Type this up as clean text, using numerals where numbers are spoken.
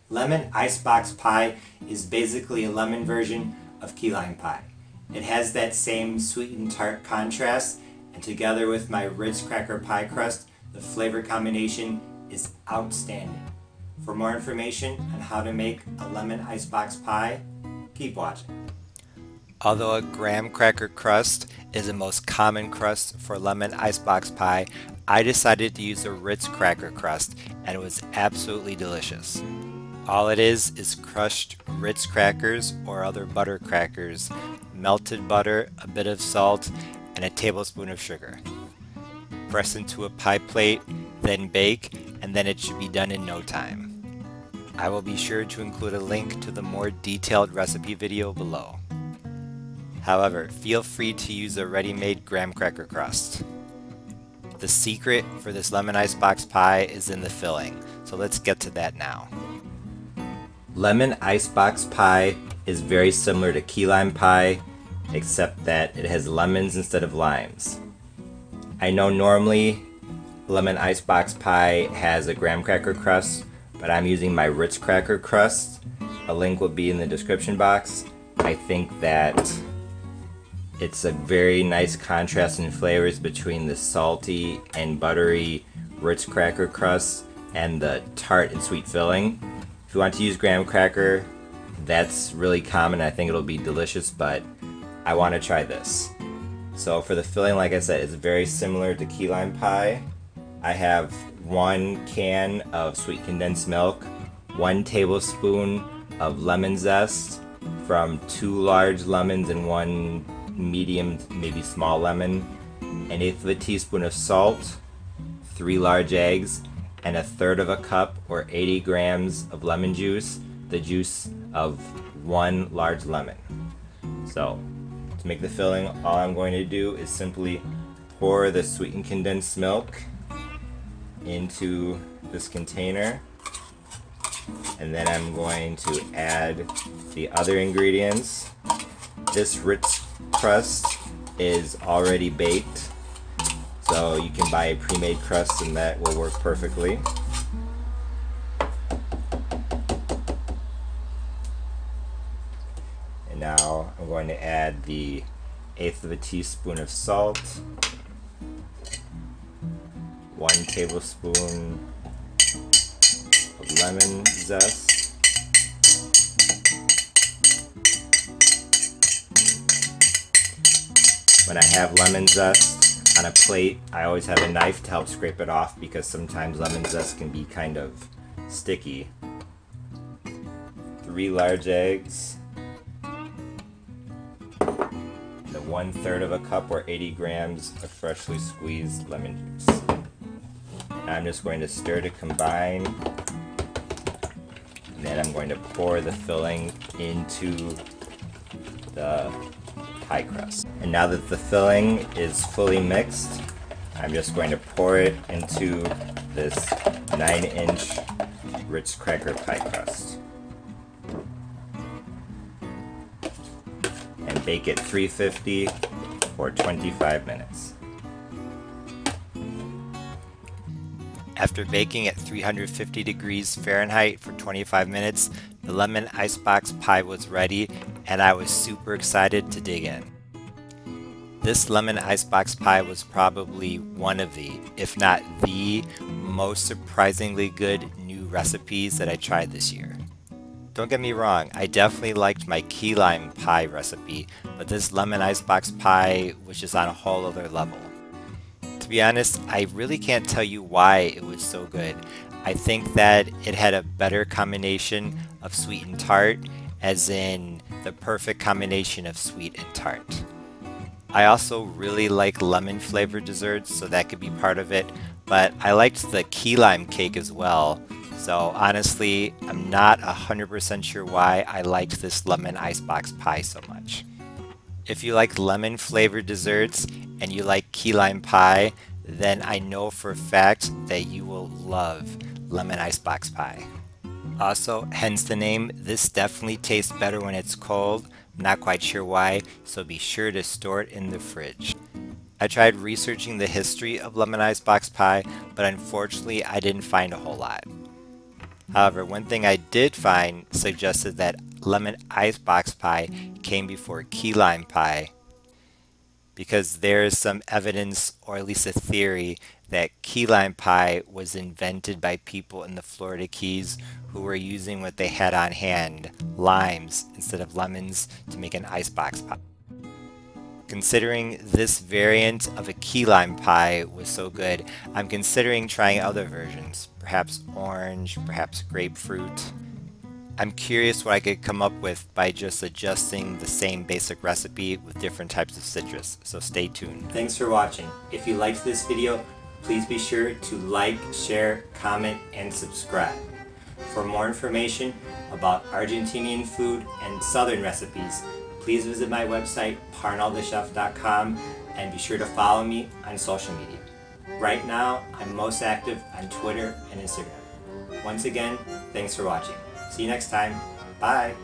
Lemon Icebox Pie is basically a lemon version of key lime pie. It has that same sweet and tart contrast, and together with my Ritz cracker pie crust, the flavor combination is outstanding. For more information on how to make a lemon icebox pie, keep watching. Although a graham cracker crust is the most common crust for lemon icebox pie, I decided to use a Ritz cracker crust, and it was absolutely delicious. All it is crushed Ritz crackers or other butter crackers, melted butter, a bit of salt, and a tablespoon of sugar. Press into a pie plate, then bake, and then it should be done in no time. I will be sure to include a link to the more detailed recipe video below. However, feel free to use a ready-made graham cracker crust. The secret for this lemon icebox pie is in the filling, so let's get to that now. Lemon icebox pie is very similar to key lime pie, except that it has lemons instead of limes. I know normally lemon icebox pie has a graham cracker crust, but I'm using my Ritz cracker crust. A link will be in the description box. I think that it's a very nice contrast in flavors between the salty and buttery Ritz cracker crust and the tart and sweet filling. If you want to use graham cracker, that's really common. I think it'll be delicious, but I want to try this. So for the filling, like I said, it's very similar to key lime pie. I have 1 can of sweet condensed milk, 1 tablespoon of lemon zest from 2 large lemons and 1 medium, maybe small lemon, 1/8 teaspoon of salt, 3 large eggs, and 1/3 cup or 80 grams of lemon juice, the juice of 1 large lemon. So to make the filling, all I'm going to do is simply pour the sweetened condensed milk into this container, and then I'm going to add the other ingredients. This Ritz crust is already baked, so you can buy a pre-made crust and that will work perfectly. And now I'm going to add the 1/8 teaspoon of salt, 1 tablespoon of lemon zest, when I have lemon zest on a plate, I always have a knife to help scrape it off because sometimes lemon zest can be kind of sticky. 3 large eggs, the 1/3 cup or 80 grams of freshly squeezed lemon juice. I'm just going to stir to combine, and then I'm going to pour the filling into the pie crust. And now that the filling is fully mixed, I'm just going to pour it into this 9-inch Ritz cracker pie crust and bake at 350 for 25 minutes. After baking at 350 degrees Fahrenheit for 25 minutes, the lemon icebox pie was ready, and I was super excited to dig in. This lemon icebox pie was probably one of the, if not the, most surprisingly good new recipes that I tried this year. Don't get me wrong, I definitely liked my key lime pie recipe, but this lemon icebox pie was just on a whole other level. To be honest, I really can't tell you why it was so good. I think that it had a better combination of sweet and tart, as in the perfect combination of sweet and tart. I also really like lemon flavored desserts, so that could be part of it, but I liked the key lime cake as well. So honestly, I'm not 100% sure why I liked this lemon icebox pie so much. If you like lemon flavored desserts and you like key lime pie, then I know for a fact that you will love lemon icebox pie. Also, hence the name, this definitely tastes better when it's cold. I'm not quite sure why, so be sure to store it in the fridge. I tried researching the history of lemon icebox pie, but unfortunately I didn't find a whole lot. However, one thing I did find suggested that lemon icebox pie came before key lime pie, because there is some evidence, or at least a theory, that key lime pie was invented by people in the Florida Keys who were using what they had on hand, limes instead of lemons, to make an icebox pie. Considering this variant of a key lime pie was so good, I'm considering trying other versions, perhaps orange, perhaps grapefruit. I'm curious what I could come up with by just adjusting the same basic recipe with different types of citrus, so stay tuned. Thanks for watching. If you liked this video, please be sure to like, share, comment, and subscribe. For more information about Argentinian food and Southern recipes, please visit my website, parnellthechef.com, and be sure to follow me on social media. Right now, I'm most active on Twitter and Instagram. Once again, thanks for watching. See you next time. Bye.